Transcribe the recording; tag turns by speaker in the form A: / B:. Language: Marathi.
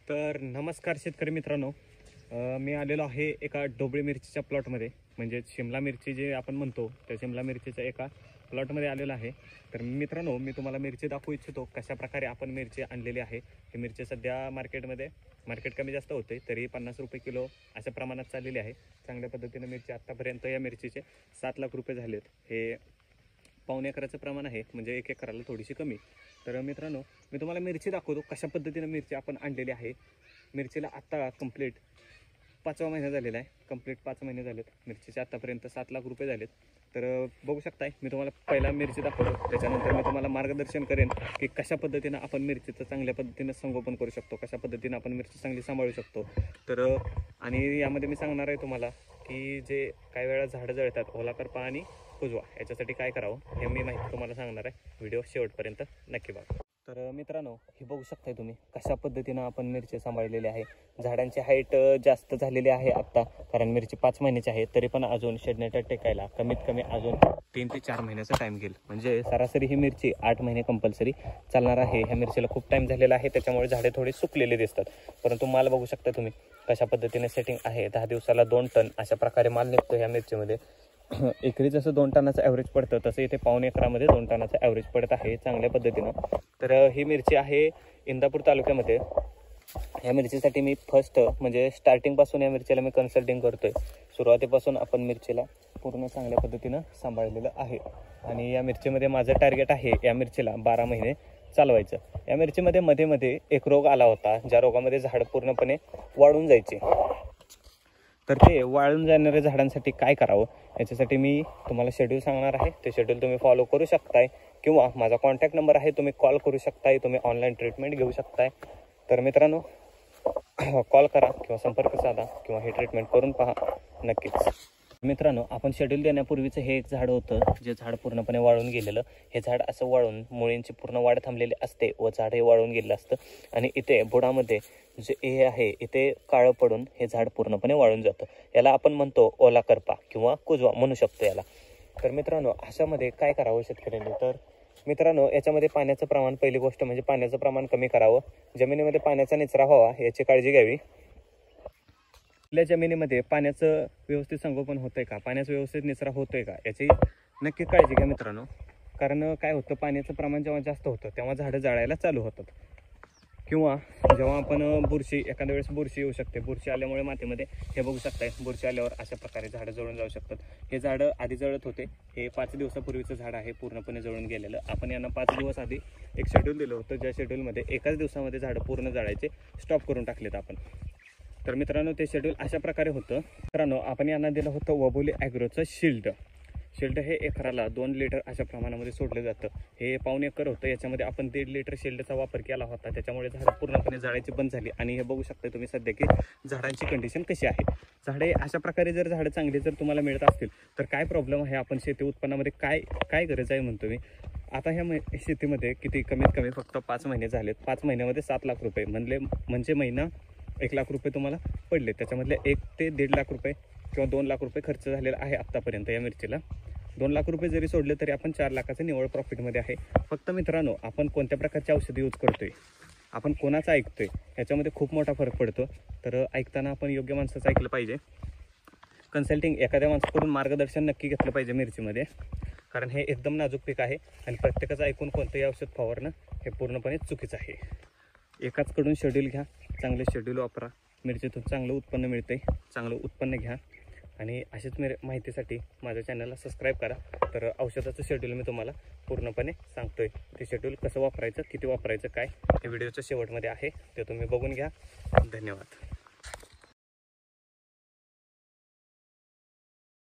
A: तर नमस्कार शेतकरी मित्रांनो, मी आलेलो आहे एका ढोबळी मिरचीच्या प्लॉटमध्ये, म्हणजे शिमला मिरची जे आपण म्हणतो त्या शिमला मिरचीच्या एका प्लॉटमध्ये आलेलो आहे. तर मित्रांनो, मी तुम्हाला मिरची दाखवू इच्छितो कशा प्रकारे आपण मिरची आणलेली आहे. ही मिरची सध्या मार्केट कमी जास्त होते, तरी 50 रुपये किलो अशा प्रमाणात चाललेली आहे. चांगल्या पद्धतीने मिरची आत्तापर्यंत या मिरचीचे 7 लाख रुपये झालेत. हे पाऊण एकराचं प्रमाण आहे, म्हणजे 1 एकराला थोडीशी कमी. तर मित्रांनो, मी तुम्हाला मिरची दाखवतो कशा पद्धतीने मिरची आपण आणलेली आहे. मिरचीला आत्ता कंप्लीट 5वा महिना झालेला आहे. कंप्लीट 5 महिने झालेत. मिरचीचे आत्तापर्यंत 7 लाख रुपये झालेत. तर बघू शकताय, मी तुम्हाला पहिला मिरची दाखवतो, त्याच्यानंतर मी तुम्हाला मार्गदर्शन करेन की कशा पद्धतीनं आपण मिरचीचं चांगल्या पद्धतीनं संगोपन करू शकतो, कशा पद्धतीनं आपण मिरची चांगली सांभाळू शकतो. तर आणि यामध्ये मी सांगणार आहे तुम्हाला की जे काही वेळा झाडं जळतात, ओला करपा आणि कुजवा, याच्यासाठी काय करावं हे मी माहिती तुम्हाला सांगणार आहे. व्हिडिओ शेवटपर्यंत नक्की बघा. तर मित्रांनो, हे बघू शकताय तुम्ही कशा पद्धतीनं आपण मिरची सांभाळलेली आहे. झाडांची हाईट जास्त झालेली आहे आत्ता, कारण मिरची 5 महिन्याची आहे. तरी पण अजून शेडनेट टेकायला कमीत कमी अजून 3 ते 4 महिन्याचा टाईम घेईल. म्हणजे सरासरी ही मिरची 8 महिने कंपल्सरी चालणार आहे. ह्या मिरचीला खूप टाईम झालेला आहे, त्याच्यामुळे झाडे थोडी सुकलेले दिसतात. परंतु माल बघू शकता तुम्ही कशा पद्धतीने सेटिंग आहे. 10 दिवसाला 2 टन अशा प्रकारे माल निघतो ह्या मिरचीमध्ये. एकरी जसं 2 टनाचं ॲव्हरेज पडतं, तसं इथे पाऊण एकरामध्ये 2 टनाचं ॲव्हरेज पडत आहे चांगल्या पद्धतीनं. तर ही मिरची आहे इंदापूर तालुक्यामध्ये. या मिरचीसाठी मी म्हणजे स्टार्टिंगपासून या मिरचीला मी कन्सल्टिंग करतोय. सुरुवातीपासून आपण मिरचीला पूर्ण चांगल्या पद्धतीनं सांभाळलेलं आहे. आणि या मिरचीमध्ये माझं टार्गेट आहे या मिरचीला 12 महिने चालवायचं. या मिरचीमध्ये मध्ये एक रोग आला होता, ज्या रोगामध्ये झाड पूर्णपणे वाळून जायचे. तर ते वाळून जाणाऱ्या झाडांसाठी काय करावं याच्यासाठी मी तुम्हाला शेड्यूल सांगणार आहे. ते शेड्यूल तुम्ही फॉलो करू शकताय, किंवा माझा कॉन्टॅक्ट नंबर आहे, तुम्ही कॉल करू शकताय, तुम्ही ऑनलाईन ट्रीटमेंट घेऊ शकताय. तर मित्रांनो, कॉल करा किंवा संपर्क साधा किंवा हे ट्रीटमेंट करून पहा नक्कीच. मित्रांनो, आपण शेड्यूल देण्यापूर्वीचं हे एक झाड होतं, जे झाड पूर्णपणे वाळून गेलेलं. हे झाड असं वाळून मुळींची पूर्ण वाढ थांबलेली असते व झाड हे वाळून गेलेलं असतं. आणि इथे बुडामध्ये जे हे आहे, इथे काळं पडून हे झाड पूर्णपणे वाळून जातं. याला आपण म्हणतो ओला करपा किंवा कुजवा म्हणू शकतो याला. तर मित्रांनो, अशामध्ये काय करावं शेतकऱ्यांनी? तर मित्रांनो, याच्यामध्ये पाण्याचं प्रमाण, पहिली गोष्ट म्हणजे पाण्याचं प्रमाण कमी करावं. जमिनीमध्ये पाण्याचा निचरा व्हावा याची काळजी घ्यावी. आपल्या जमिनीमध्ये पाण्याचं व्यवस्थित संगोपन होतंय का, पाण्याचं व्यवस्थित निचरा होतोय का, याची नक्की काळजी घ्या मित्रांनो. कारण काय होतं, पाण्याचं प्रमाण जेव्हा जास्त होतं तेव्हा झाडं जाळायला चालू होतात. किंवा जेव्हा आपण एखाद्या वेळेस बुरशी येऊ शकते. बुरशी आल्यामुळे मातीमध्ये हे बघू शकताय, बुरशी आल्यावर अशा प्रकारे झाडं जळून जाऊ शकतात. हे झाडं आधी जळत होते. हे 5 दिवसापूर्वीचं झाड आहे, पूर्णपणे जळून गेलेलं. आपण यांना 5 दिवस आधी एक शेड्यूल दिलं होतं, ज्या शेड्यूलमध्ये एकाच दिवसामध्ये झाडं पूर्ण जळायचे स्टॉप करून टाकलेत आपण. तर मित्रांनो, ते शेड्यूल अशा प्रकारे होतं. मित्रांनो, आपण यांना दिलं होतं वबोली ॲग्रोचं शिल्ड हे एकराला 2 लिटर अशा प्रमाणामध्ये सोडलं जातं. हे पाऊण एकर होतं, याच्यामध्ये आपण 1.5 लिटर शिल्डचा वापर केला होता. त्याच्यामुळे झाडं पूर्णपणे जाळायची बंद झाली. आणि हे बघू शकता तुम्ही सध्या की झाडांची कंडिशन कशी आहे. झाडे अशा प्रकारे जर झाडं चांगली जर तुम्हाला मिळत असतील तर काय प्रॉब्लेम आहे, आपण शेती उत्पन्नामध्ये काय गरज आहे म्हणतो मी. आता ह्या शेतीमध्ये किती कमीत कमी फक्त 5 महिने झालेत. 5 महिन्यामध्ये 7 लाख रुपये म्हणजे महिना 1 लाख रुपये तुम्हाला पडले. त्याच्यामधले 1 ते 1.5 लाख रुपये किंवा 2 लाख रुपये खर्च झालेला आहे आत्तापर्यंत या मिरचीला. 2 लाख रुपये जरी सोडले तरी आपण 4 लाखाचं निव्वळ प्रॉफिटमध्ये आहे. फक्त मित्रांनो, आपण कोणत्या प्रकारची औषधी यूज करतोय, आपण कोणाचं ऐकतोय, याच्यामध्ये खूप मोठा फरक पडतो. तर ऐकताना आपण योग्य माणसाचं ऐकलं पाहिजे. कन्सल्टिंग एखाद्या माणसाकडून मार्गदर्शन नक्की घेतलं पाहिजे मिरचीमध्ये, कारण हे एकदम नाजूक पीक आहे. आणि प्रत्येकाचं ऐकून कोणतंही औषध फवारणं हे पूर्णपणे चुकीचं आहे. एकाचकडून शेड्यूल घ्या, चांगले शेड्यूल वापरा, मिरचीतून चांगलं उत्पन्न मिळते. चांगलं उत्पन्न घ्या. आणि अशीच माहितीसाठी माझ्या चॅनलला सबस्क्राईब करा. तर औषधाचं शेड्यूल मी तुम्हाला पूर्णपणे सांगतोय. ते शेड्यूल कसं वापरायचं, किती वापरायचं, काय हे व्हिडिओच्या शेवटमध्ये आहे, ते तुम्ही बघून घ्या. धन्यवाद.